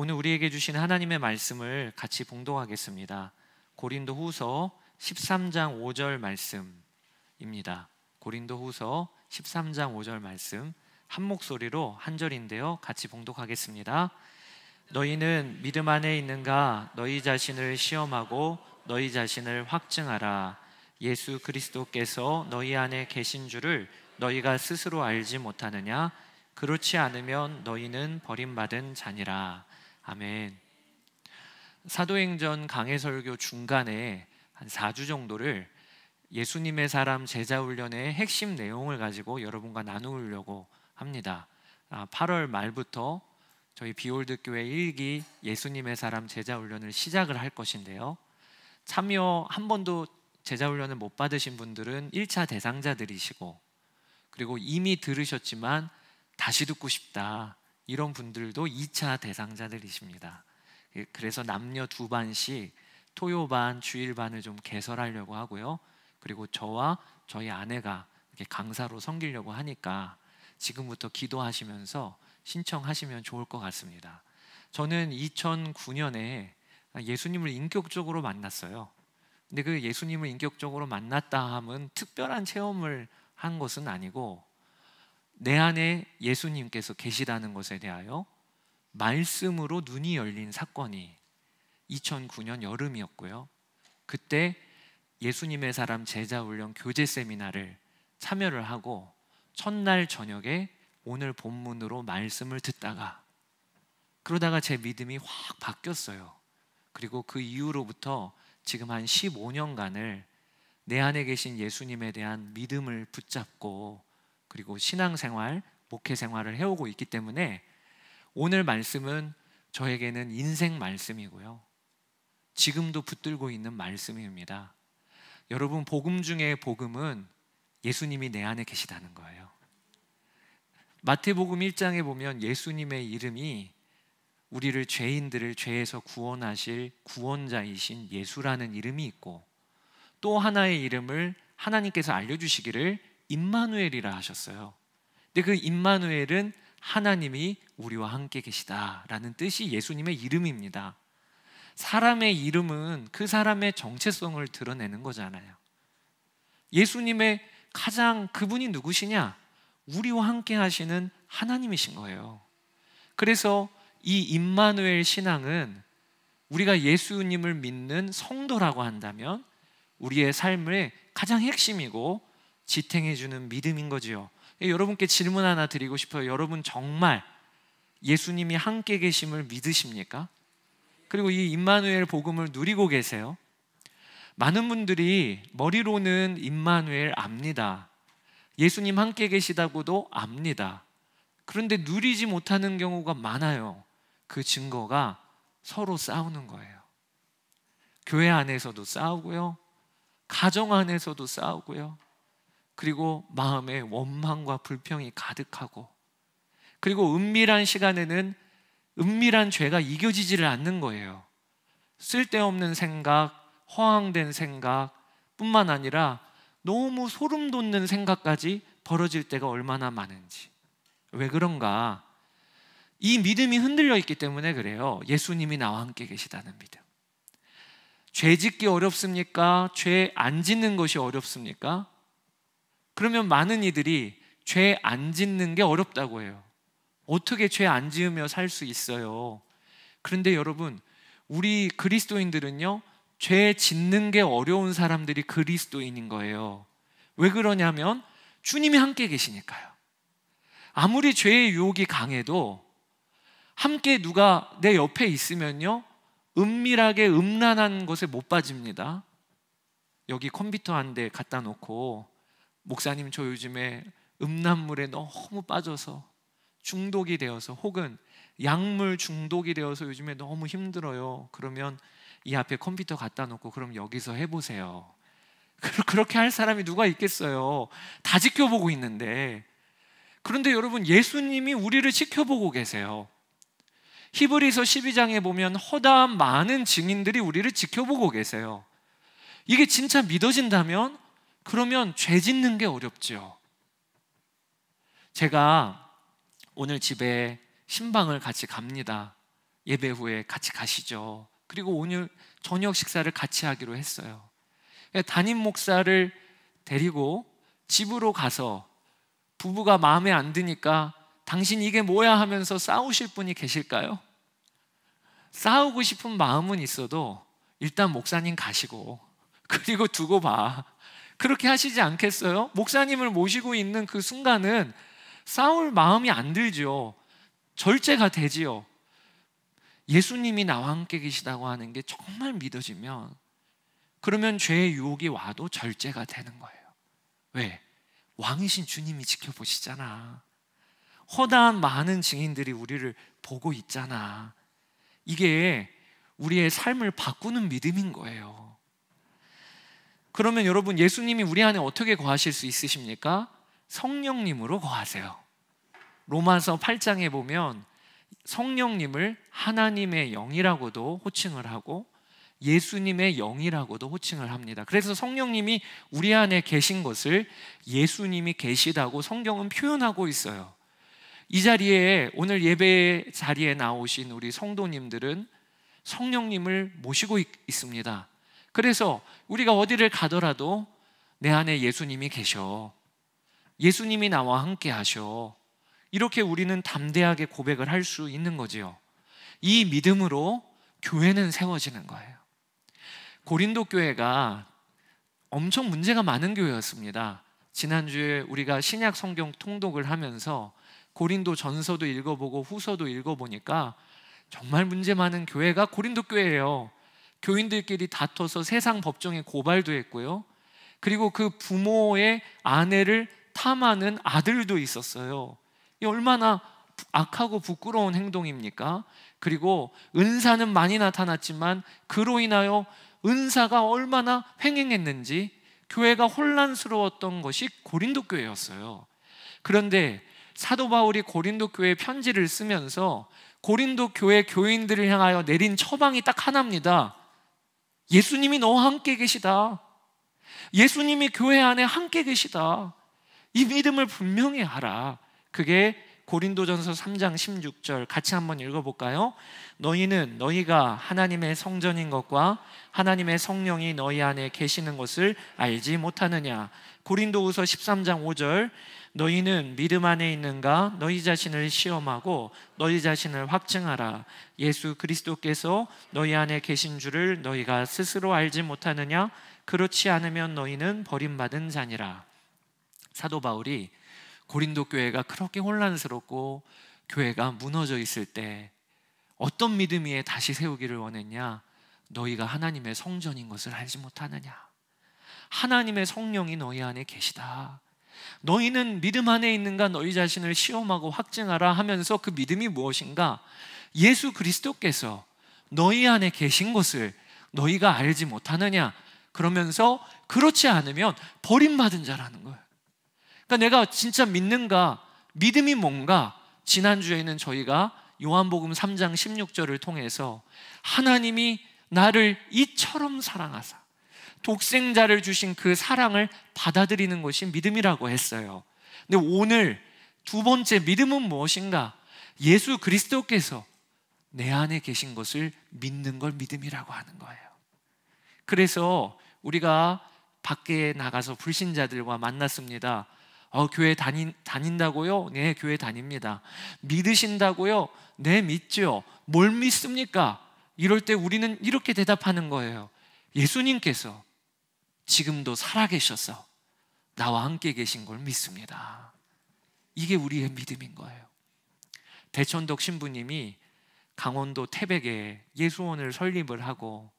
오늘 우리에게 주신 하나님의 말씀을 같이 봉독하겠습니다. 고린도후서 13장 5절 말씀입니다. 고린도후서 13장 5절 말씀 한 목소리로 한 절인데요, 같이 봉독하겠습니다. 너희는 믿음 안에 있는가? 너희 자신을 시험하고 너희 자신을 확증하라. 예수 그리스도께서 너희 안에 계신 줄을 너희가 스스로 알지 못하느냐? 그렇지 않으면 너희는 버림받은 자니라. 아멘. 사도행전 강해설교 중간에 한 4주 정도를 예수님의 사람 제자훈련의 핵심 내용을 가지고 여러분과 나누려고 합니다. 8월 말부터 저희 비올드 교회 1기 예수님의 사람 제자훈련을 시작을 할 것인데요, 참여 한 번도 제자훈련을 못 받으신 분들은 1차 대상자들이시고, 그리고 이미 들으셨지만 다시 듣고 싶다 이런 분들도 2차 대상자들이십니다. 그래서 남녀 2반씩 토요반, 주일반을 좀 개설하려고 하고요, 그리고 저와 저희 아내가 이렇게 강사로 섬기려고 하니까 지금부터 기도하시면서 신청하시면 좋을 것 같습니다. 저는 2009년에 예수님을 인격적으로 만났어요. 근데 그 예수님을 인격적으로 만났다 함은 특별한 체험을 한 것은 아니고, 내 안에 예수님께서 계시다는 것에 대하여 말씀으로 눈이 열린 사건이 2009년 여름이었고요, 그때 예수님의 사람 제자훈련 교제 세미나를 참여를 하고 첫날 저녁에 오늘 본문으로 말씀을 듣다가, 그러다가 제 믿음이 확 바뀌었어요. 그리고 그 이후로부터 지금 한 15년간을 내 안에 계신 예수님에 대한 믿음을 붙잡고, 그리고 신앙생활, 목회생활을 해오고 있기 때문에 오늘 말씀은 저에게는 인생 말씀이고요, 지금도 붙들고 있는 말씀입니다. 여러분, 복음 중에 복음은 예수님이 내 안에 계시다는 거예요. 마태복음 1장에 보면 예수님의 이름이 우리를, 죄인들을 죄에서 구원하실 구원자이신 예수라는 이름이 있고, 또 하나의 이름을 하나님께서 알려주시기를 임마누엘이라 하셨어요. 근데 그 임마누엘은 하나님이 우리와 함께 계시다라는 뜻이 예수님의 이름입니다. 사람의 이름은 그 사람의 정체성을 드러내는 거잖아요. 예수님의 가장 그분이 누구시냐? 우리와 함께 하시는 하나님이신 거예요. 그래서 이 임마누엘 신앙은 우리가 예수님을 믿는 성도라고 한다면 우리의 삶의 가장 핵심이고 지탱해주는 믿음인 거지요. 여러분께 질문 하나 드리고 싶어요. 여러분 정말 예수님이 함께 계심을 믿으십니까? 그리고 이 임마누엘 복음을 누리고 계세요? 많은 분들이 머리로는 임마누엘 압니다. 예수님 함께 계시다고도 압니다. 그런데 누리지 못하는 경우가 많아요. 그 증거가 서로 싸우는 거예요. 교회 안에서도 싸우고요, 가정 안에서도 싸우고요, 그리고 마음에 원망과 불평이 가득하고, 그리고 은밀한 시간에는 은밀한 죄가 이겨지지를 않는 거예요. 쓸데없는 생각, 허황된 생각 뿐만 아니라 너무 소름 돋는 생각까지 벌어질 때가 얼마나 많은지. 왜 그런가? 이 믿음이 흔들려 있기 때문에 그래요. 예수님이 나와 함께 계시다는 믿음. 죄 짓기 어렵습니까? 죄 안 짓는 것이 어렵습니까? 그러면 많은 이들이 죄 안 짓는 게 어렵다고 해요. 어떻게 죄 안 지으며 살 수 있어요? 그런데 여러분, 우리 그리스도인들은요, 죄 짓는 게 어려운 사람들이 그리스도인인 거예요. 왜 그러냐면 주님이 함께 계시니까요. 아무리 죄의 유혹이 강해도 함께 누가 내 옆에 있으면요, 은밀하게 음란한 것에 못 빠집니다. 여기 컴퓨터 한 대 갖다 놓고, 목사님 저 요즘에 음란물에 너무 빠져서 중독이 되어서, 혹은 약물 중독이 되어서 요즘에 너무 힘들어요. 그러면 이 앞에 컴퓨터 갖다 놓고, 그럼 여기서 해보세요. 그렇게 할 사람이 누가 있겠어요? 다 지켜보고 있는데. 그런데 여러분, 예수님이 우리를 지켜보고 계세요. 히브리서 12장에 보면 허다한 많은 증인들이 우리를 지켜보고 계세요. 이게 진짜 믿어진다면 그러면 죄 짓는 게 어렵죠. 제가 오늘 집에 신방을 같이 갑니다. 예배 후에 같이 가시죠. 그리고 오늘 저녁 식사를 같이 하기로 했어요. 담임 목사를 데리고 집으로 가서 부부가 마음에 안 드니까 당신 이게 뭐야 하면서 싸우실 분이 계실까요? 싸우고 싶은 마음은 있어도 일단 목사님 가시고 그리고 두고 봐, 그렇게 하시지 않겠어요? 목사님을 모시고 있는 그 순간은 싸울 마음이 안 들죠. 절제가 되지요. 예수님이 나와 함께 계시다고 하는 게 정말 믿어지면, 그러면 죄의 유혹이 와도 절제가 되는 거예요. 왜? 왕이신 주님이 지켜보시잖아. 허다한 많은 증인들이 우리를 보고 있잖아. 이게 우리의 삶을 바꾸는 믿음인 거예요. 그러면 여러분, 예수님이 우리 안에 어떻게 거하실 수 있으십니까? 성령님으로 거하세요. 로마서 8장에 보면 성령님을 하나님의 영이라고도 호칭을 하고 예수님의 영이라고도 호칭을 합니다. 그래서 성령님이 우리 안에 계신 것을 예수님이 계시다고 성경은 표현하고 있어요. 이 자리에, 오늘 예배 자리에 나오신 우리 성도님들은 성령님을 모시고 있습니다. 그래서 우리가 어디를 가더라도 내 안에 예수님이 계셔, 예수님이 나와 함께 하셔, 이렇게 우리는 담대하게 고백을 할 수 있는 거지요. 이 믿음으로 교회는 세워지는 거예요. 고린도 교회가 엄청 문제가 많은 교회였습니다. 지난주에 우리가 신약 성경 통독을 하면서 고린도 전서도 읽어보고 후서도 읽어보니까 정말 문제 많은 교회가 고린도 교회예요. 교인들끼리 다퉈서 세상 법정에 고발도 했고요. 그리고 그 부모의 아내를 탐하는 아들도 있었어요. 이 얼마나 악하고 부끄러운 행동입니까? 그리고 은사는 많이 나타났지만 그로 인하여 은사가 얼마나 횡행했는지 교회가 혼란스러웠던 것이 고린도 교회였어요. 그런데 사도 바울이 고린도 교회에 편지를 쓰면서 고린도 교회 교인들을 향하여 내린 처방이 딱 하나입니다. 예수님이 너와 함께 계시다. 예수님이 교회 안에 함께 계시다. 이 믿음을 분명히 하라. 그게 고린도전서 3장 16절 같이 한번 읽어볼까요? 너희는 너희가 하나님의 성전인 것과 하나님의 성령이 너희 안에 계시는 것을 알지 못하느냐. 고린도후서 13장 5절 너희는 믿음 안에 있는가? 너희 자신을 시험하고 너희 자신을 확증하라. 예수 그리스도께서 너희 안에 계신 줄을 너희가 스스로 알지 못하느냐? 그렇지 않으면 너희는 버림받은 자니라. 사도 바울이 고린도 교회가 그렇게 혼란스럽고 교회가 무너져 있을 때 어떤 믿음 위에 다시 세우기를 원했냐? 너희가 하나님의 성전인 것을 알지 못하느냐? 하나님의 성령이 너희 안에 계시다. 너희는 믿음 안에 있는가? 너희 자신을 시험하고 확증하라 하면서 그 믿음이 무엇인가? 예수 그리스도께서 너희 안에 계신 것을 너희가 알지 못하느냐? 그러면서 그렇지 않으면 버림받은 자라는 거예요. 그러니까 내가 진짜 믿는가? 믿음이 뭔가? 지난주에는 저희가 요한복음 3장 16절을 통해서 하나님이 나를 이처럼 사랑하사 독생자를 주신 그 사랑을 받아들이는 것이 믿음이라고 했어요. 근데 오늘 두 번째 믿음은 무엇인가? 예수 그리스도께서 내 안에 계신 것을 믿는 걸 믿음이라고 하는 거예요. 그래서 우리가 밖에 나가서 불신자들과 만났습니다. 교회 다닌다고요? 네, 교회 다닙니다. 믿으신다고요? 네, 믿죠. 뭘 믿습니까? 이럴 때 우리는 이렇게 대답하는 거예요. 예수님께서 지금도 살아계셔서 나와 함께 계신 걸 믿습니다. 이게 우리의 믿음인 거예요. 대천덕 신부님이 강원도 태백에 예수원을 설립을 하고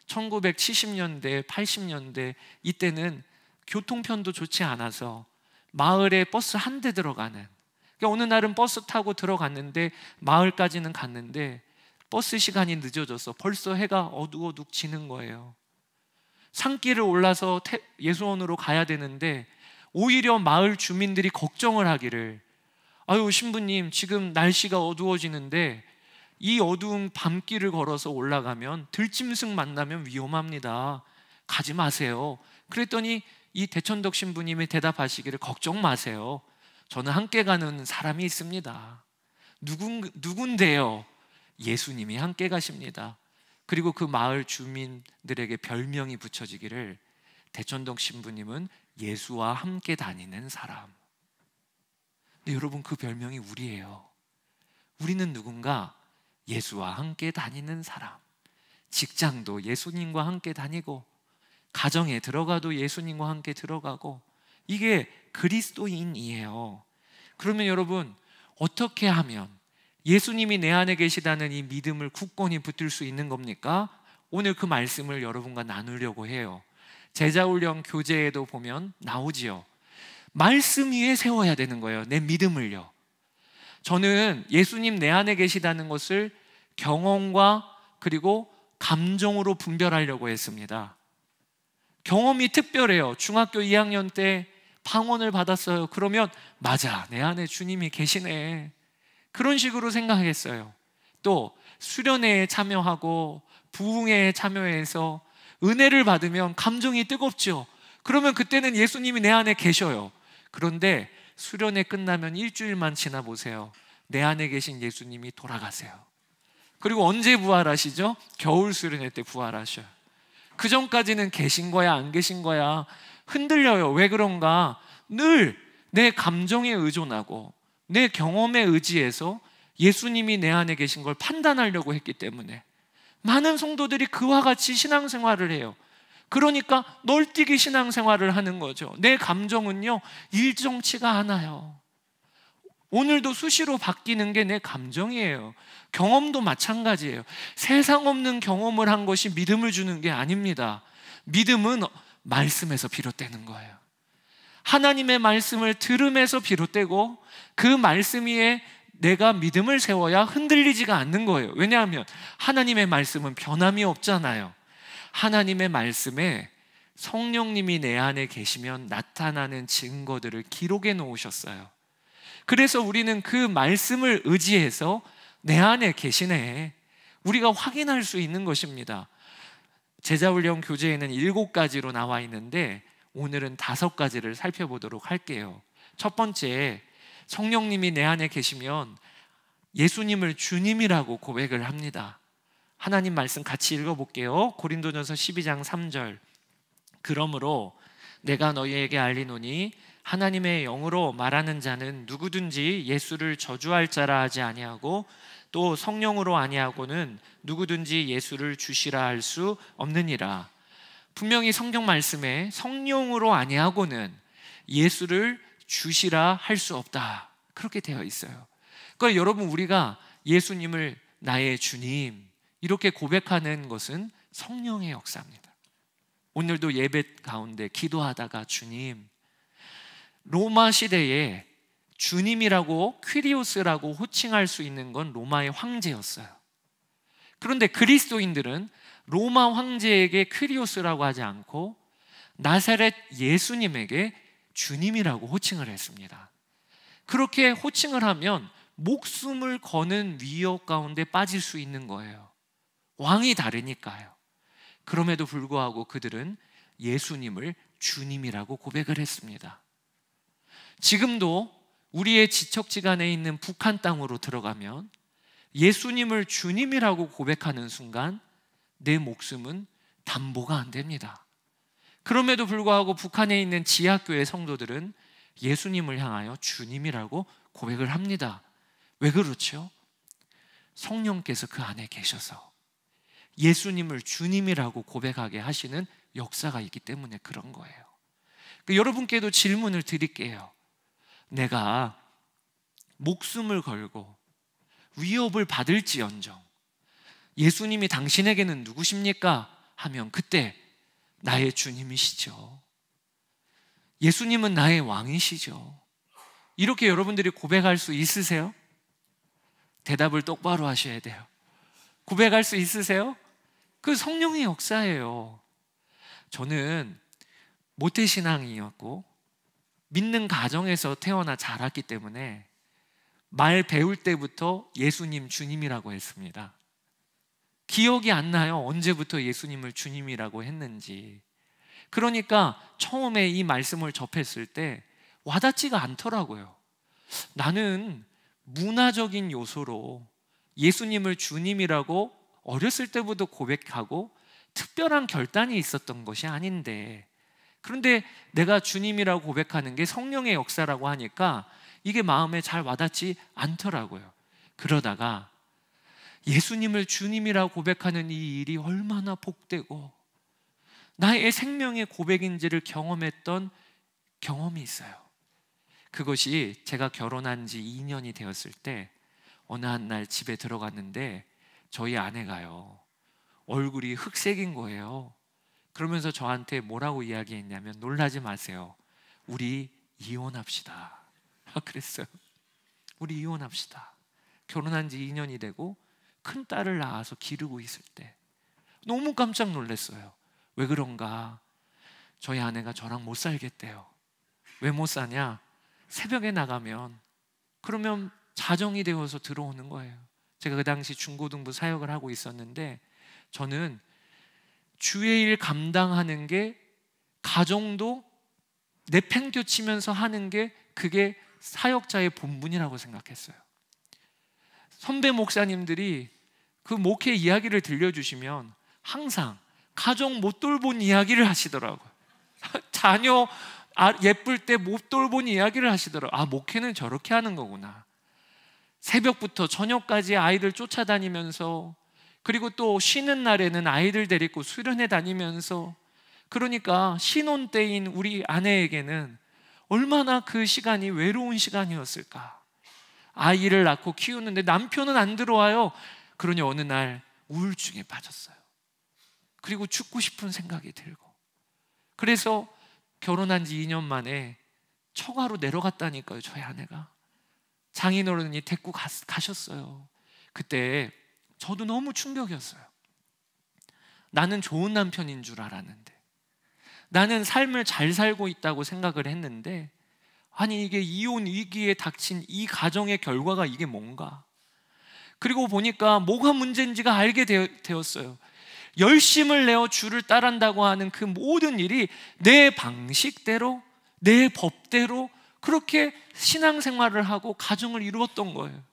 1970년대, 80년대 이때는 교통편도 좋지 않아서 마을에 버스 한 대 들어가는, 그러니까 어느 날은 버스 타고 들어갔는데 마을까지는 갔는데 버스 시간이 늦어져서 벌써 해가 어둑어둑 지는 거예요. 산길을 올라서 예수원으로 가야 되는데 오히려 마을 주민들이 걱정을 하기를, 아유 신부님 지금 날씨가 어두워지는데 이 어두운 밤길을 걸어서 올라가면 들짐승 만나면 위험합니다. 가지 마세요. 그랬더니 이 대천덕 신부님이 대답하시기를 걱정 마세요. 저는 함께 가는 사람이 있습니다. 누군데요? 예수님이 함께 가십니다. 그리고 그 마을 주민들에게 별명이 붙여지기를 대천동 신부님은 예수와 함께 다니는 사람. 근데 여러분, 그 별명이 우리예요. 우리는 누군가 예수와 함께 다니는 사람. 직장도 예수님과 함께 다니고, 가정에 들어가도 예수님과 함께 들어가고, 이게 그리스도인이에요. 그러면 여러분, 어떻게 하면 예수님이 내 안에 계시다는 이 믿음을 굳건히 붙들 수 있는 겁니까? 오늘 그 말씀을 여러분과 나누려고 해요. 제자훈련 교재에도 보면 나오지요. 말씀 위에 세워야 되는 거예요. 내 믿음을요. 저는 예수님 내 안에 계시다는 것을 경험과 그리고 감정으로 분별하려고 했습니다. 경험이 특별해요. 중학교 2학년 때 방언을 받았어요. 그러면 맞아, 내 안에 주님이 계시네, 그런 식으로 생각했어요. 또 수련회에 참여하고 부흥회에 참여해서 은혜를 받으면 감정이 뜨겁죠. 그러면 그때는 예수님이 내 안에 계셔요. 그런데 수련회 끝나면 일주일만 지나 보세요. 내 안에 계신 예수님이 돌아가세요. 그리고 언제 부활하시죠? 겨울 수련회 때 부활하셔요. 그 전까지는 계신 거야 안 계신 거야 흔들려요. 왜 그런가? 늘 내 감정에 의존하고 내 경험에 의지해서 예수님이 내 안에 계신 걸 판단하려고 했기 때문에 많은 성도들이 그와 같이 신앙생활을 해요. 그러니까 널뛰기 신앙생활을 하는 거죠. 내 감정은요 일정치가 않아요. 오늘도 수시로 바뀌는 게 내 감정이에요. 경험도 마찬가지예요. 세상 없는 경험을 한 것이 믿음을 주는 게 아닙니다. 믿음은 말씀에서 비롯되는 거예요. 하나님의 말씀을 들음에서 비롯되고 그 말씀 위에 내가 믿음을 세워야 흔들리지가 않는 거예요. 왜냐하면 하나님의 말씀은 변함이 없잖아요. 하나님의 말씀에 성령님이 내 안에 계시면 나타나는 증거들을 기록해 놓으셨어요. 그래서 우리는 그 말씀을 의지해서 내 안에 계시네, 우리가 확인할 수 있는 것입니다. 제자훈련 교재에는 7가지로 나와 있는데 오늘은 5가지를 살펴보도록 할게요. 첫 번째, 성령님이 내 안에 계시면 예수님을 주님이라고 고백을 합니다. 하나님 말씀 같이 읽어볼게요. 고린도전서 12장 3절. 그러므로 내가 너희에게 알리노니 하나님의 영으로 말하는 자는 누구든지 예수를 저주할 자라 하지 아니하고 또 성령으로 아니하고는 누구든지 예수를 주시라 할 수 없느니라. 분명히 성경 말씀에 성령으로 아니하고는 예수를 주시라 할 수 없다, 그렇게 되어 있어요. 그러니까 여러분, 우리가 예수님을 나의 주님 이렇게 고백하는 것은 성령의 역사입니다. 오늘도 예배 가운데 기도하다가 주님, 로마 시대에 주님이라고 퀴리오스라고 호칭할 수 있는 건 로마의 황제였어요. 그런데 그리스도인들은 로마 황제에게 퀴리오스라고 하지 않고 나사렛 예수님에게 주님이라고 호칭을 했습니다. 그렇게 호칭을 하면 목숨을 거는 위협 가운데 빠질 수 있는 거예요. 왕이 다르니까요. 그럼에도 불구하고 그들은 예수님을 주님이라고 고백을 했습니다. 지금도 우리의 지척지간에 있는 북한 땅으로 들어가면 예수님을 주님이라고 고백하는 순간 내 목숨은 담보가 안 됩니다. 그럼에도 불구하고 북한에 있는 지하교회 성도들은 예수님을 향하여 주님이라고 고백을 합니다. 왜 그렇죠? 성령께서 그 안에 계셔서 예수님을 주님이라고 고백하게 하시는 역사가 있기 때문에 그런 거예요. 여러분께도 질문을 드릴게요. 내가 목숨을 걸고 위협을 받을지언정 예수님이 당신에게는 누구십니까? 하면 그때 나의 주님이시죠. 예수님은 나의 왕이시죠. 이렇게 여러분들이 고백할 수 있으세요? 대답을 똑바로 하셔야 돼요. 고백할 수 있으세요? 그 성령의 역사예요. 저는 모태신앙이었고 믿는 가정에서 태어나 자랐기 때문에 말 배울 때부터 예수님 주님이라고 했습니다. 기억이 안 나요. 언제부터 예수님을 주님이라고 했는지. 그러니까 처음에 이 말씀을 접했을 때 와닿지가 않더라고요. 나는 문화적인 요소로 예수님을 주님이라고 어렸을 때부터 고백하고 특별한 결단이 있었던 것이 아닌데, 그런데 내가 주님이라고 고백하는 게 성령의 역사라고 하니까 이게 마음에 잘 와닿지 않더라고요. 그러다가 예수님을 주님이라고 고백하는 이 일이 얼마나 복되고 나의 생명의 고백인지를 경험했던 경험이 있어요. 그것이 제가 결혼한 지 2년이 되었을 때 어느 한 날 집에 들어갔는데 저희 아내가요, 얼굴이 흑색인 거예요. 그러면서 저한테 뭐라고 이야기했냐면, 놀라지 마세요, 우리 이혼합시다. 그랬어요. 우리 이혼합시다. 결혼한 지 2년이 되고 큰 딸을 낳아서 기르고 있을 때 너무 깜짝 놀랐어요. 왜 그런가? 저희 아내가 저랑 못 살겠대요. 왜 못 사냐? 새벽에 나가면 그러면 자정이 되어서 들어오는 거예요. 제가 그 당시 중고등부 사역을 하고 있었는데 저는 주의 일 감당하는 게, 가정도 내팽겨치면서 하는 게, 그게 사역자의 본분이라고 생각했어요. 선배 목사님들이 그 목회 이야기를 들려주시면 항상 가정 못 돌본 이야기를 하시더라고요. 자녀 예쁠 때 못 돌본 이야기를 하시더라고요. 목회는 저렇게 하는 거구나. 새벽부터 저녁까지 아이들 쫓아다니면서, 그리고 또 쉬는 날에는 아이들 데리고 수련회 다니면서, 그러니까 신혼 때인 우리 아내에게는 얼마나 그 시간이 외로운 시간이었을까. 아이를 낳고 키우는데 남편은 안 들어와요. 그러니 어느 날 우울증에 빠졌어요. 그리고 죽고 싶은 생각이 들고, 그래서 결혼한 지 2년 만에 처가로 내려갔다니까요. 저희 아내가 장인어른이 데리고 가셨어요. 그때 저도 너무 충격이었어요. 나는 좋은 남편인 줄 알았는데, 나는 삶을 잘 살고 있다고 생각을 했는데, 아니 이게 이혼 위기에 닥친 이 가정의 결과가 이게 뭔가. 그리고 보니까 뭐가 문제인지가 알게 되었어요. 열심을 내어 주를 따른다고 하는 그 모든 일이 내 방식대로, 내 법대로 그렇게 신앙생활을 하고 가정을 이루었던 거예요.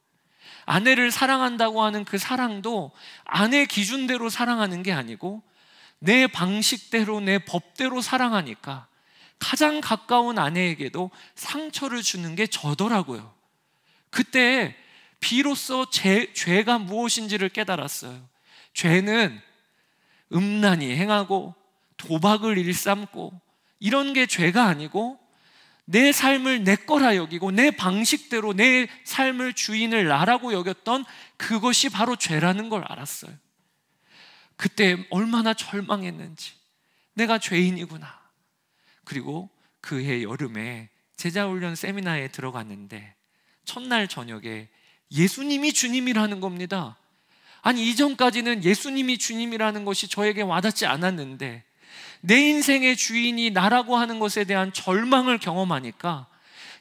아내를 사랑한다고 하는 그 사랑도 아내 기준대로 사랑하는 게 아니고 내 방식대로, 내 법대로 사랑하니까 가장 가까운 아내에게도 상처를 주는 게 저더라고요. 그때 비로소 죄가 무엇인지를 깨달았어요. 죄는 음란히 행하고 도박을 일삼고 이런 게 죄가 아니고, 내 삶을 내 거라 여기고 내 방식대로 내 삶을 주인을 나라고 여겼던 그것이 바로 죄라는 걸 알았어요. 그때 얼마나 절망했는지, 내가 죄인이구나. 그리고 그해 여름에 제자훈련 세미나에 들어갔는데 첫날 저녁에 예수님이 주님이라는 겁니다. 아니 이전까지는 예수님이 주님이라는 것이 저에게 와닿지 않았는데, 내 인생의 주인이 나라고 하는 것에 대한 절망을 경험하니까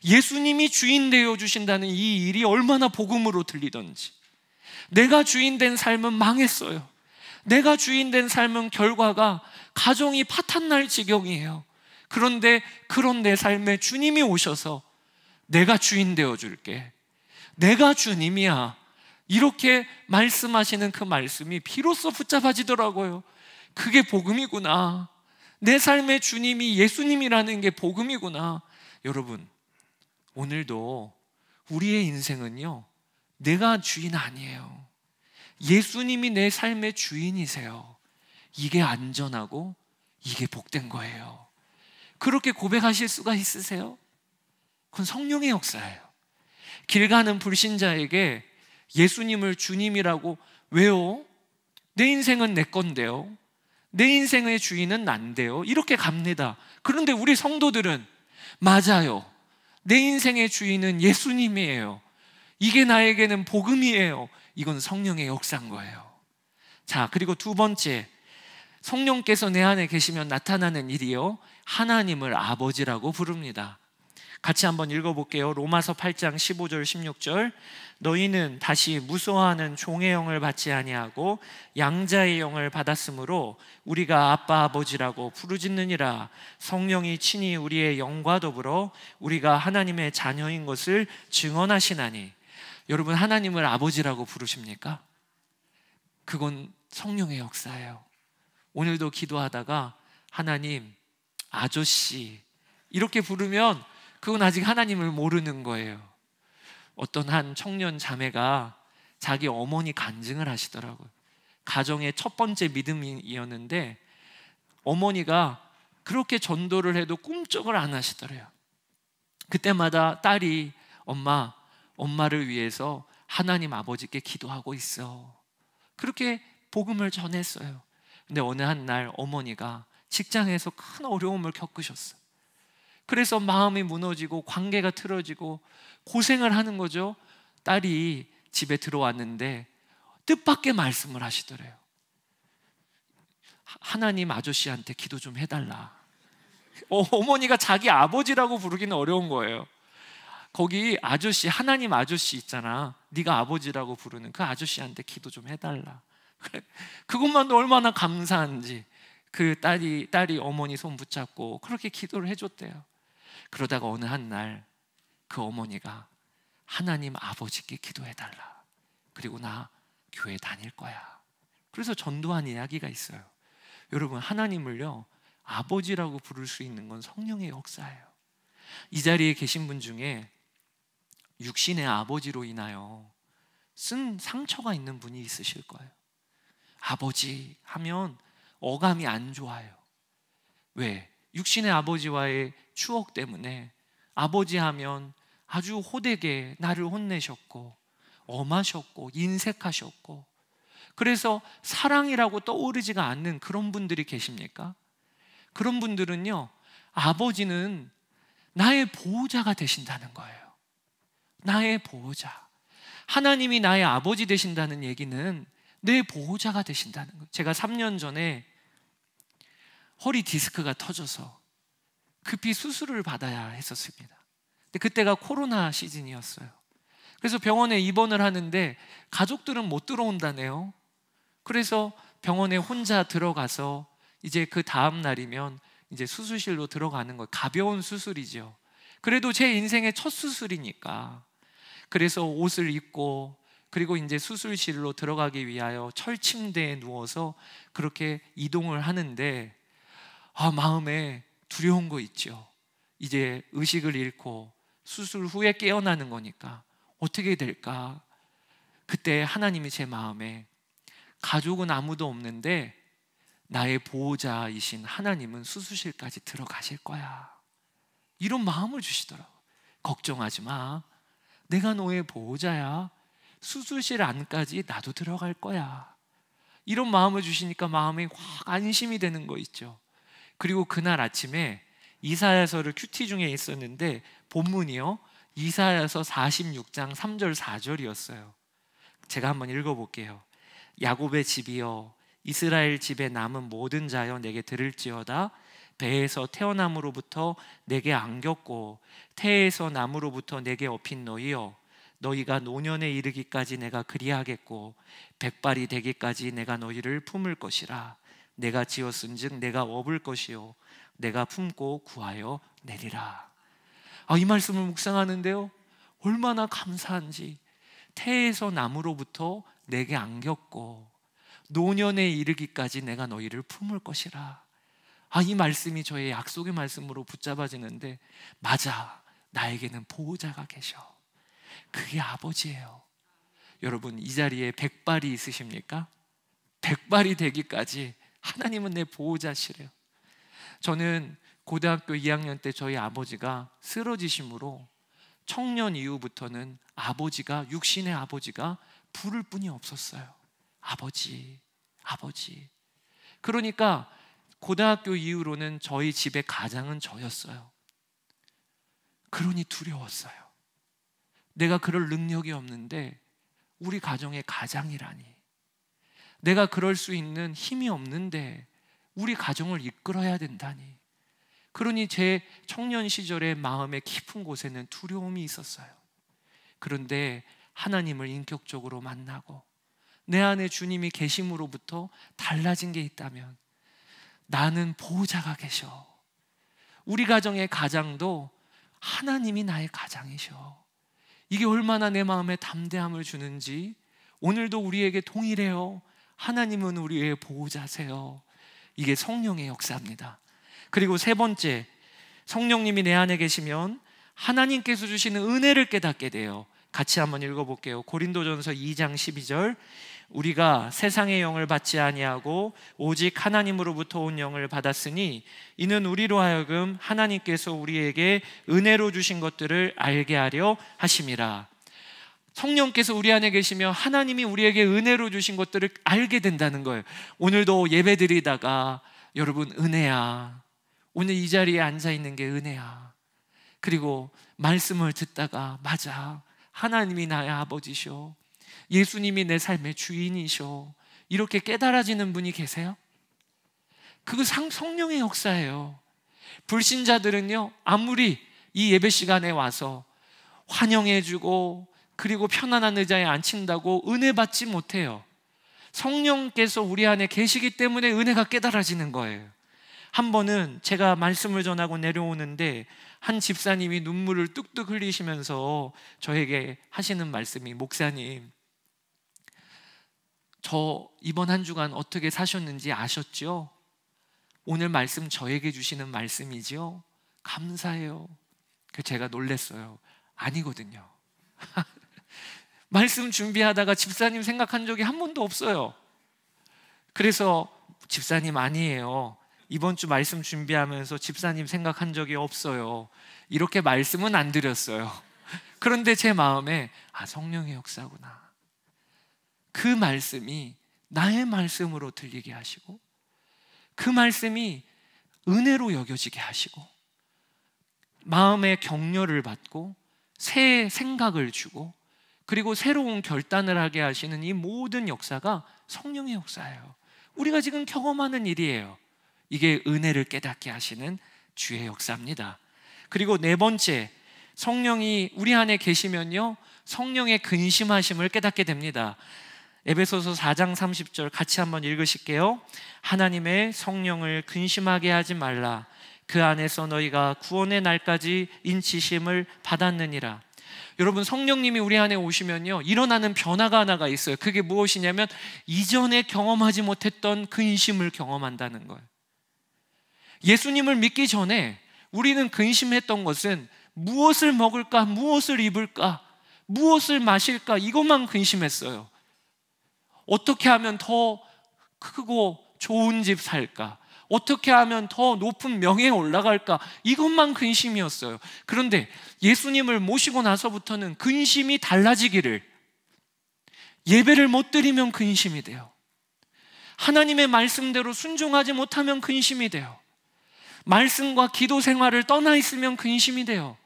예수님이 주인 되어 주신다는 이 일이 얼마나 복음으로 들리던지. 내가 주인 된 삶은 망했어요. 내가 주인 된 삶은 결과가 가정이 파탄날 지경이에요. 그런데 그런 내 삶에 주님이 오셔서 내가 주인 되어 줄게, 내가 주님이야, 이렇게 말씀하시는 그 말씀이 비로소 붙잡아지더라고요. 그게 복음이구나. 내 삶의 주님이 예수님이라는 게 복음이구나. 여러분, 오늘도 우리의 인생은요, 내가 주인 아니에요. 예수님이 내 삶의 주인이세요. 이게 안전하고 이게 복된 거예요. 그렇게 고백하실 수가 있으세요? 그건 성령의 역사예요. 길 가는 불신자에게 예수님을 주님이라고, 왜요? 내 인생은 내 건데요, 내 인생의 주인은 난데요, 이렇게 갑니다. 그런데 우리 성도들은 맞아요, 내 인생의 주인은 예수님이에요, 이게 나에게는 복음이에요. 이건 성령의 역사인 거예요. 자, 그리고 두 번째, 성령께서 내 안에 계시면 나타나는 일이요, 하나님을 아버지라고 부릅니다. 같이 한번 읽어볼게요. 로마서 8장 15절 16절. 너희는 다시 무소하는 종의 영을 받지 아니하고 양자의 영을 받았으므로 우리가 아빠 아버지라고 부르짖느니라. 성령이 친히 우리의 영과 더불어 우리가 하나님의 자녀인 것을 증언하시나니. 여러분, 하나님을 아버지라고 부르십니까? 그건 성령의 역사예요. 오늘도 기도하다가 하나님, 아저씨 이렇게 부르면 그건 아직 하나님을 모르는 거예요. 어떤 한 청년 자매가 자기 어머니 간증을 하시더라고요. 가정의 첫 번째 믿음이었는데 어머니가 그렇게 전도를 해도 꿈쩍을 안 하시더래요. 그때마다 딸이 엄마를 위해서 하나님 아버지께 기도하고 있어. 그렇게 복음을 전했어요. 근데 어느 한 날 어머니가 직장에서 큰 어려움을 겪으셨어요. 그래서 마음이 무너지고 관계가 틀어지고 고생을 하는 거죠. 딸이 집에 들어왔는데 뜻밖의 말씀을 하시더래요. 하나님 아저씨한테 기도 좀 해달라. 어머니가 자기 아버지라고 부르기는 어려운 거예요. 거기 아저씨, 하나님 아저씨 있잖아. 네가 아버지라고 부르는 그 아저씨한테 기도 좀 해달라. 그것만도 얼마나 감사한지 그 딸이 어머니 손 붙잡고 그렇게 기도를 해줬대요. 그러다가 어느 한 날 그 어머니가 하나님 아버지께 기도해달라. 그리고 나 교회 다닐 거야. 그래서 전도한 이야기가 있어요. 여러분, 하나님을요 아버지라고 부를 수 있는 건 성령의 역사예요. 이 자리에 계신 분 중에 육신의 아버지로 인하여 쓴 상처가 있는 분이 있으실 거예요. 아버지 하면 어감이 안 좋아요. 왜? 육신의 아버지와의 추억 때문에 아버지 하면 아주 호되게 나를 혼내셨고 엄하셨고 인색하셨고, 그래서 사랑이라고 떠오르지가 않는 그런 분들이 계십니까? 그런 분들은요, 아버지는 나의 보호자가 되신다는 거예요. 나의 보호자. 하나님이 나의 아버지 되신다는 얘기는 내 보호자가 되신다는 거예요. 제가 3년 전에 허리 디스크가 터져서 급히 수술을 받아야 했었습니다. 근데 그때가 코로나 시즌이었어요. 그래서 병원에 입원을 하는데 가족들은 못 들어온다네요. 그래서 병원에 혼자 들어가서 이제 그 다음 날이면 이제 수술실로 들어가는 거예요. 가벼운 수술이죠. 그래도 제 인생의 첫 수술이니까. 그래서 옷을 입고 그리고 이제 수술실로 들어가기 위하여 철침대에 누워서 그렇게 이동을 하는데 마음에 두려운 거 있죠. 이제 의식을 잃고 수술 후에 깨어나는 거니까 어떻게 될까? 그때 하나님이 제 마음에 가족은 아무도 없는데 나의 보호자이신 하나님은 수술실까지 들어가실 거야. 이런 마음을 주시더라고요. 걱정하지 마. 내가 너의 보호자야. 수술실 안까지 나도 들어갈 거야. 이런 마음을 주시니까 마음이 확 안심이 되는 거 있죠. 그리고 그날 아침에 이사야서를 큐티 중에 있었는데 본문이요, 이사야서 46장 3절 4절이었어요. 제가 한번 읽어볼게요. 야곱의 집이여, 이스라엘 집에 남은 모든 자여 내게 들을지어다. 배에서 태어남으로부터 내게 안겼고 태에서 남으로부터 내게 업힌 너희여, 너희가 노년에 이르기까지 내가 그리하겠고 백발이 되기까지 내가 너희를 품을 것이라. 내가 지었은즉 내가 업을 것이요 내가 품고 구하여 내리라. 이 말씀을 묵상하는데요, 얼마나 감사한지. 태에서 남으로부터 내게 안겼고 노년에 이르기까지 내가 너희를 품을 것이라. 이 말씀이 저의 약속의 말씀으로 붙잡아지는데, 맞아, 나에게는 보호자가 계셔. 그게 아버지예요. 여러분, 이 자리에 백발이 있으십니까? 백발이 되기까지 하나님은 내 보호자시래요. 저는 고등학교 2학년 때 저희 아버지가 쓰러지심으로 청년 이후부터는 아버지가, 육신의 아버지가 부를 뿐이 없었어요. 아버지, 아버지. 그러니까 고등학교 이후로는 저희 집의 가장은 저였어요. 그러니 두려웠어요. 내가 그럴 능력이 없는데 우리 가정의 가장이라니. 내가 그럴 수 있는 힘이 없는데 우리 가정을 이끌어야 된다니. 그러니 제 청년 시절의 마음의 깊은 곳에는 두려움이 있었어요. 그런데 하나님을 인격적으로 만나고 내 안에 주님이 계심으로부터 달라진 게 있다면, 나는 보호자가 계셔. 우리 가정의 가장도 하나님이 나의 가장이셔. 이게 얼마나 내 마음에 담대함을 주는지 오늘도 우리에게 동일해요. 하나님은 우리의 보호자세요. 이게 성령의 역사입니다. 그리고 세 번째, 성령님이 내 안에 계시면 하나님께서 주시는 은혜를 깨닫게 돼요. 같이 한번 읽어볼게요. 고린도전서 2장 12절, 우리가 세상의 영을 받지 아니하고 오직 하나님으로부터 온 영을 받았으니 이는 우리로 하여금 하나님께서 우리에게 은혜로 주신 것들을 알게 하려 하심이라. 성령께서 우리 안에 계시면 하나님이 우리에게 은혜로 주신 것들을 알게 된다는 거예요. 오늘도 예배 드리다가 여러분, 은혜야, 오늘 이 자리에 앉아있는 게 은혜야. 그리고 말씀을 듣다가 맞아, 하나님이 나의 아버지셔, 예수님이 내 삶의 주인이셔, 이렇게 깨달아지는 분이 계세요? 그거 성령의 역사예요. 불신자들은요, 아무리 이 예배 시간에 와서 환영해주고 그리고 편안한 의자에 앉힌다고 은혜 받지 못해요. 성령께서 우리 안에 계시기 때문에 은혜가 깨달아지는 거예요. 한 번은 제가 말씀을 전하고 내려오는데 한 집사님이 눈물을 뚝뚝 흘리시면서 저에게 하시는 말씀이, 목사님, 저 이번 한 주간 어떻게 사셨는지 아셨죠? 오늘 말씀 저에게 주시는 말씀이지요? 감사해요. 제가 놀랐어요. 아니거든요. 말씀 준비하다가 집사님 생각한 적이 한 번도 없어요. 그래서 집사님 아니에요, 이번 주 말씀 준비하면서 집사님 생각한 적이 없어요, 이렇게 말씀은 안 드렸어요. 그런데 제 마음에 성령의 역사구나. 그 말씀이 나의 말씀으로 들리게 하시고 그 말씀이 은혜로 여겨지게 하시고 마음의 격려를 받고 새 생각을 주고 그리고 새로운 결단을 하게 하시는 이 모든 역사가 성령의 역사예요. 우리가 지금 경험하는 일이에요. 이게 은혜를 깨닫게 하시는 주의 역사입니다. 그리고 네 번째, 성령이 우리 안에 계시면요, 성령의 근심하심을 깨닫게 됩니다. 에베소서 4장 30절 같이 한번 읽으실게요. 하나님의 성령을 근심하게 하지 말라. 그 안에서 너희가 구원의 날까지 인치심을 받았느니라. 여러분, 성령님이 우리 안에 오시면요, 일어나는 변화가 하나가 있어요. 그게 무엇이냐면 이전에 경험하지 못했던 근심을 경험한다는 거예요. 예수님을 믿기 전에 우리는 근심했던 것은 무엇을 먹을까, 무엇을 입을까, 무엇을 마실까, 이것만 근심했어요. 어떻게 하면 더 크고 좋은 집 살까, 어떻게 하면 더 높은 명예에 올라갈까, 이것만 근심이었어요. 그런데 예수님을 모시고 나서부터는 근심이 달라지기를, 예배를 못 드리면 근심이 돼요. 하나님의 말씀대로 순종하지 못하면 근심이 돼요. 말씀과 기도 생활을 떠나 있으면 근심이 돼요.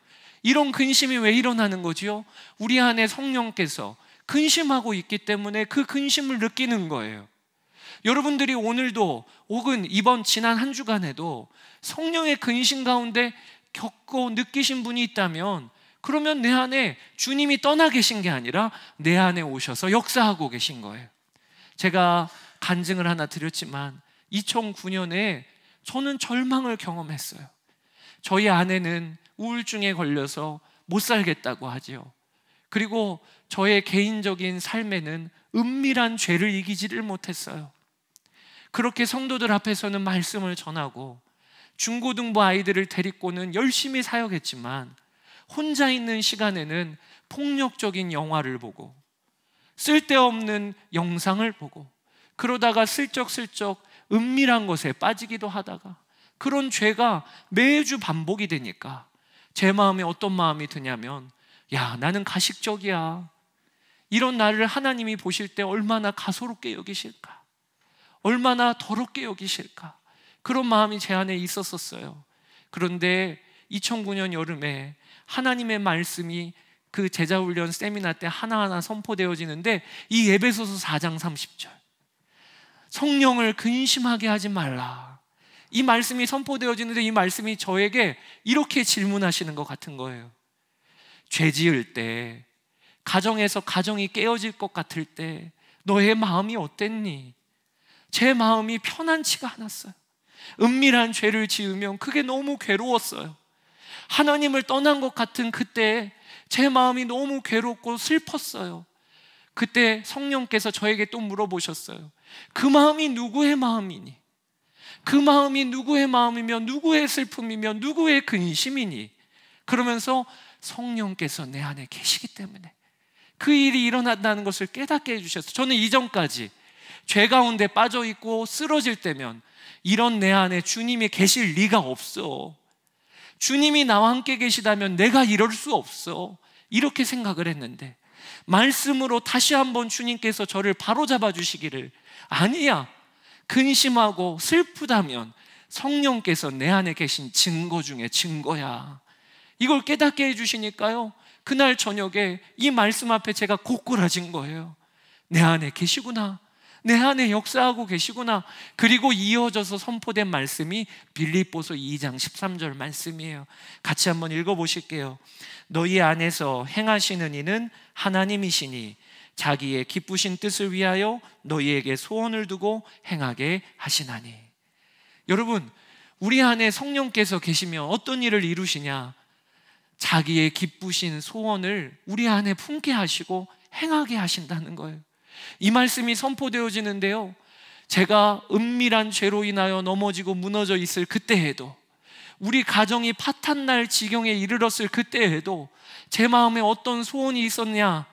이런 근심이 왜 일어나는 거지요? 우리 안에 성령께서 근심하고 있기 때문에 그 근심을 느끼는 거예요. 여러분들이 오늘도 혹은 지난 한 주간에도 성령의 근심 가운데 겪고 느끼신 분이 있다면, 그러면 내 안에 주님이 떠나 계신 게 아니라 내 안에 오셔서 역사하고 계신 거예요. 제가 간증을 하나 드렸지만 2009년에 저는 절망을 경험했어요. 저희 아내는 우울증에 걸려서 못 살겠다고 하지요. 그리고 저의 개인적인 삶에는 은밀한 죄를 이기지를 못했어요. 그렇게 성도들 앞에서는 말씀을 전하고 중고등부 아이들을 데리고는 열심히 사역했지만 혼자 있는 시간에는 폭력적인 영화를 보고 쓸데없는 영상을 보고 그러다가 슬쩍슬쩍 은밀한 것에 빠지기도 하다가, 그런 죄가 매주 반복이 되니까 제 마음에 어떤 마음이 드냐면, 야, 나는 가식적이야. 이런 나를 하나님이 보실 때 얼마나 가소롭게 여기실까, 얼마나 더럽게 여기실까, 그런 마음이 제 안에 있었어요. 그런데 2009년 여름에 하나님의 말씀이 그 제자훈련 세미나 때 하나하나 선포되어지는데, 이 에베소서 4장 30절, 성령을 근심하게 하지 말라, 이 말씀이 선포되어지는데 이 말씀이 저에게 이렇게 질문하시는 것 같은 거예요. 죄 지을 때, 가정에서 가정이 깨어질 것 같을 때 너의 마음이 어땠니? 제 마음이 편안치가 않았어요. 은밀한 죄를 지으면 그게 너무 괴로웠어요. 하나님을 떠난 것 같은 그때 제 마음이 너무 괴롭고 슬펐어요. 그때 성령께서 저에게 또 물어보셨어요. 그 마음이 누구의 마음이니? 그 마음이 누구의 마음이며 누구의 슬픔이며 누구의 근심이니? 그러면서 성령께서 내 안에 계시기 때문에 그 일이 일어난다는 것을 깨닫게 해주셨어요. 저는 이전까지 죄 가운데 빠져있고 쓰러질 때면 이런 내 안에 주님이 계실 리가 없어, 주님이 나와 함께 계시다면 내가 이럴 수 없어, 이렇게 생각을 했는데 말씀으로 다시 한번 주님께서 저를 바로잡아 주시기를, 아니야, 근심하고 슬프다면 성령께서 내 안에 계신 증거 중에 증거야, 이걸 깨닫게 해주시니까요, 그날 저녁에 이 말씀 앞에 제가 고꾸라진 거예요. 내 안에 계시구나, 내 안에 역사하고 계시구나. 그리고 이어져서 선포된 말씀이 빌립보서 2장 13절 말씀이에요. 같이 한번 읽어보실게요. 너희 안에서 행하시는 이는 하나님이시니 자기의 기쁘신 뜻을 위하여 너희에게 소원을 두고 행하게 하시나니. 여러분, 우리 안에 성령께서 계시면 어떤 일을 이루시냐? 자기의 기쁘신 소원을 우리 안에 품게 하시고 행하게 하신다는 거예요. 이 말씀이 선포되어지는데요, 제가 은밀한 죄로 인하여 넘어지고 무너져 있을 그때에도, 우리 가정이 파탄날 지경에 이르렀을 그때에도 제 마음에 어떤 소원이 있었냐?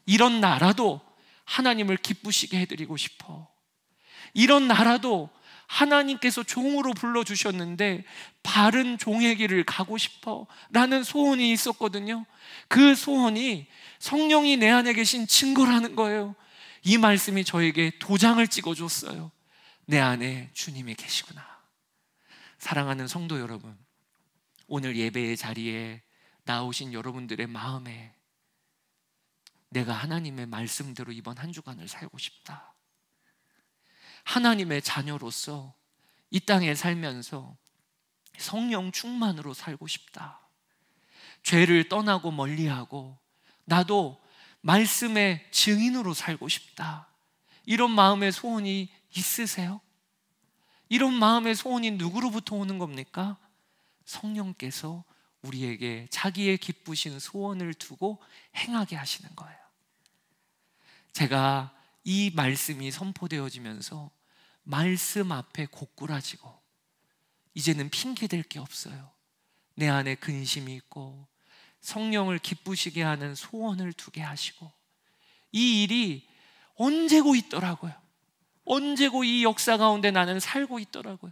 이런 나라도 하나님을 기쁘시게 해드리고 싶어, 이런 나라도 하나님께서 종으로 불러주셨는데 바른 종의 길을 가고 싶어 라는 소원이 있었거든요. 그 소원이 성령이 내 안에 계신 증거라는 거예요. 이 말씀이 저에게 도장을 찍어줬어요. 내 안에 주님이 계시구나. 사랑하는 성도 여러분, 오늘 예배의 자리에 나오신 여러분들의 마음에 내가 하나님의 말씀대로 이번 한 주간을 살고 싶다, 하나님의 자녀로서 이 땅에 살면서 성령 충만으로 살고 싶다, 죄를 떠나고 멀리하고 나도 말씀의 증인으로 살고 싶다, 이런 마음의 소원이 있으세요? 이런 마음의 소원이 누구로부터 오는 겁니까? 성령께서 우리에게 자기의 기쁘신 소원을 두고 행하게 하시는 거예요. 제가 이 말씀이 선포되어지면서 말씀 앞에 고꾸라지고 이제는 핑계댈 게 없어요. 내 안에 근심이 있고 성령을 기쁘시게 하는 소원을 두게 하시고, 이 일이 언제고 있더라고요. 언제고 이 역사 가운데 나는 살고 있더라고요.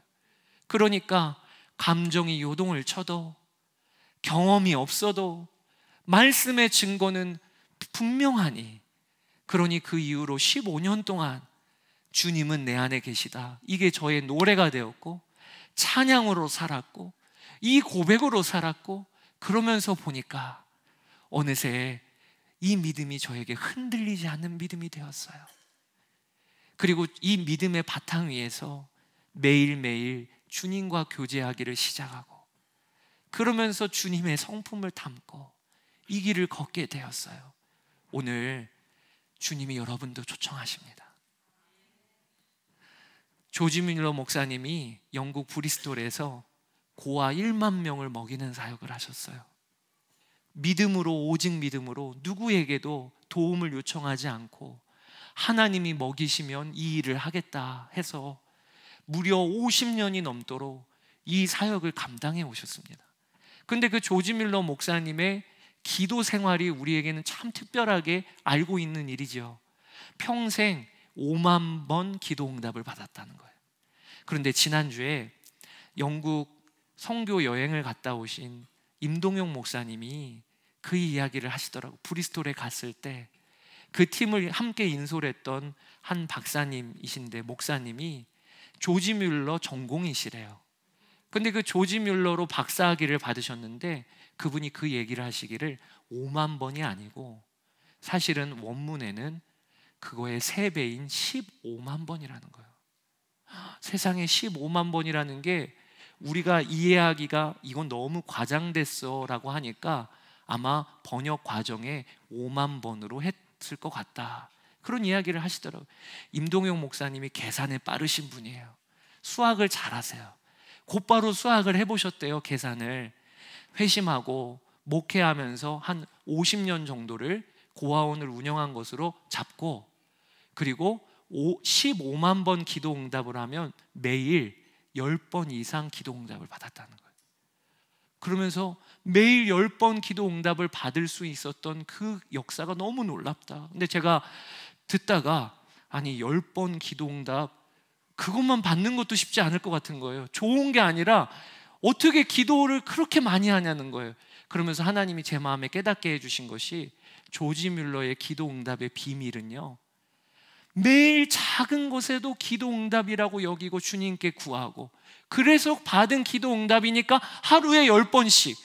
그러니까 감정이 요동을 쳐도, 경험이 없어도 말씀의 증거는 분명하니, 그러니 그 이후로 15년 동안 주님은 내 안에 계시다, 이게 저의 노래가 되었고 찬양으로 살았고 이 고백으로 살았고, 그러면서 보니까 어느새 이 믿음이 저에게 흔들리지 않는 믿음이 되었어요. 그리고 이 믿음의 바탕 위에서 매일매일 주님과 교제하기를 시작하고, 그러면서 주님의 성품을 담고 이 길을 걷게 되었어요. 오늘 주님이 여러분도 초청하십니다. 조지 뮬러 목사님이 영국 브리스톨에서 고아 1만 명을 먹이는 사역을 하셨어요. 믿음으로, 오직 믿음으로 누구에게도 도움을 요청하지 않고 하나님이 먹이시면 이 일을 하겠다 해서 무려 50년이 넘도록 이 사역을 감당해 오셨습니다. 근데 그 조지 뮬러 목사님의 기도 생활이 우리에게는 참 특별하게 알고 있는 일이죠. 평생 5만 번 기도 응답을 받았다는 거예요. 그런데 지난주에 영국 선교 여행을 갔다 오신 임동영 목사님이 그 이야기를 하시더라고요. 브리스톨에 갔을 때 그 팀을 함께 인솔했던 한 박사님이신데, 목사님이 조지 뮬러 전공이시래요. 근데 그 조지 뮬러로 박사학위를 받으셨는데 그분이 그 얘기를 하시기를 5만 번이 아니고 사실은 원문에는 그거의 3배인 15만 번이라는 거예요. 세상에 15만 번이라는 게 우리가 이해하기가 이건 너무 과장됐어 라고 하니까 아마 번역 과정에 5만 번으로 했을 것 같다, 그런 이야기를 하시더라고요. 임동영 목사님이 계산에 빠르신 분이에요. 수학을 잘하세요. 곧바로 수학을 해보셨대요. 계산을 회심하고 목회하면서 한 50년 정도를 고아원을 운영한 것으로 잡고, 그리고 15만 번 기도 응답을 하면 매일 10번 이상 기도 응답을 받았다는 거예요. 그러면서 매일 10번 기도 응답을 받을 수 있었던 그 역사가 너무 놀랍다. 근데 제가 듣다가 아니 10번 기도 응답 그것만 받는 것도 쉽지 않을 것 같은 거예요. 좋은 게 아니라 어떻게 기도를 그렇게 많이 하냐는 거예요. 그러면서 하나님이 제 마음에 깨닫게 해주신 것이, 조지 뮬러의 기도 응답의 비밀은요, 매일 작은 것에도 기도 응답이라고 여기고 주님께 구하고, 그래서 받은 기도 응답이니까 하루에 10번씩,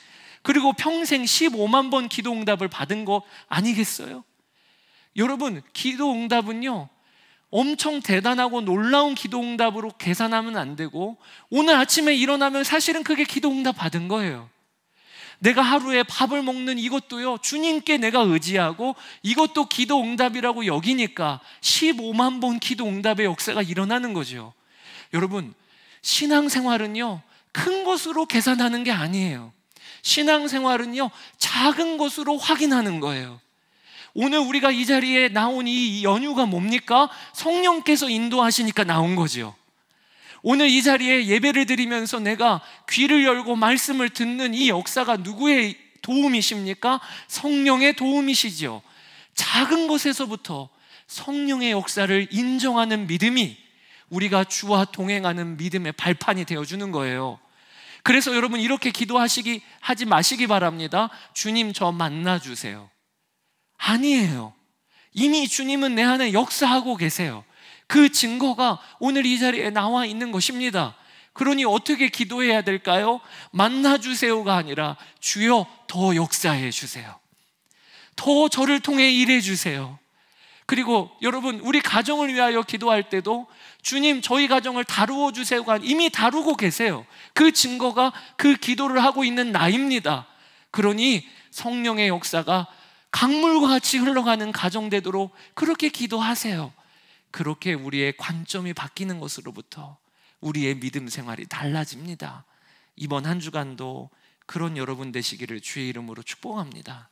그리고 평생 15만 번 기도 응답을 받은 거 아니겠어요? 여러분, 기도 응답은요 엄청 대단하고 놀라운 기도 응답으로 계산하면 안 되고, 오늘 아침에 일어나면 사실은 그게 기도 응답 받은 거예요. 내가 하루에 밥을 먹는 이것도요 주님께 내가 의지하고 이것도 기도 응답이라고 여기니까 15만 번 기도 응답의 역사가 일어나는 거죠. 여러분, 신앙생활은요 큰 것으로 계산하는 게 아니에요. 신앙생활은요 작은 것으로 확인하는 거예요. 오늘 우리가 이 자리에 나온 이 연유가 뭡니까? 성령께서 인도하시니까 나온 거죠. 오늘 이 자리에 예배를 드리면서 내가 귀를 열고 말씀을 듣는 이 역사가 누구의 도움이십니까? 성령의 도움이시죠. 작은 것에서부터 성령의 역사를 인정하는 믿음이 우리가 주와 동행하는 믿음의 발판이 되어주는 거예요. 그래서 여러분, 이렇게 하지 마시기 바랍니다. 주님, 저 만나주세요. 아니에요. 이미 주님은 내 안에 역사하고 계세요. 그 증거가 오늘 이 자리에 나와 있는 것입니다. 그러니 어떻게 기도해야 될까요? 만나주세요가 아니라 주여 더 역사해 주세요. 더 저를 통해 일해 주세요. 그리고 여러분, 우리 가정을 위하여 기도할 때도 주님 저희 가정을 다루어 주세요가 이미 다루고 계세요. 그 증거가 그 기도를 하고 있는 나입니다. 그러니 성령의 역사가 강물과 같이 흘러가는 가정 되도록 그렇게 기도하세요. 그렇게 우리의 관점이 바뀌는 것으로부터 우리의 믿음 생활이 달라집니다. 이번 한 주간도 그런 여러분 되시기를 주의 이름으로 축복합니다.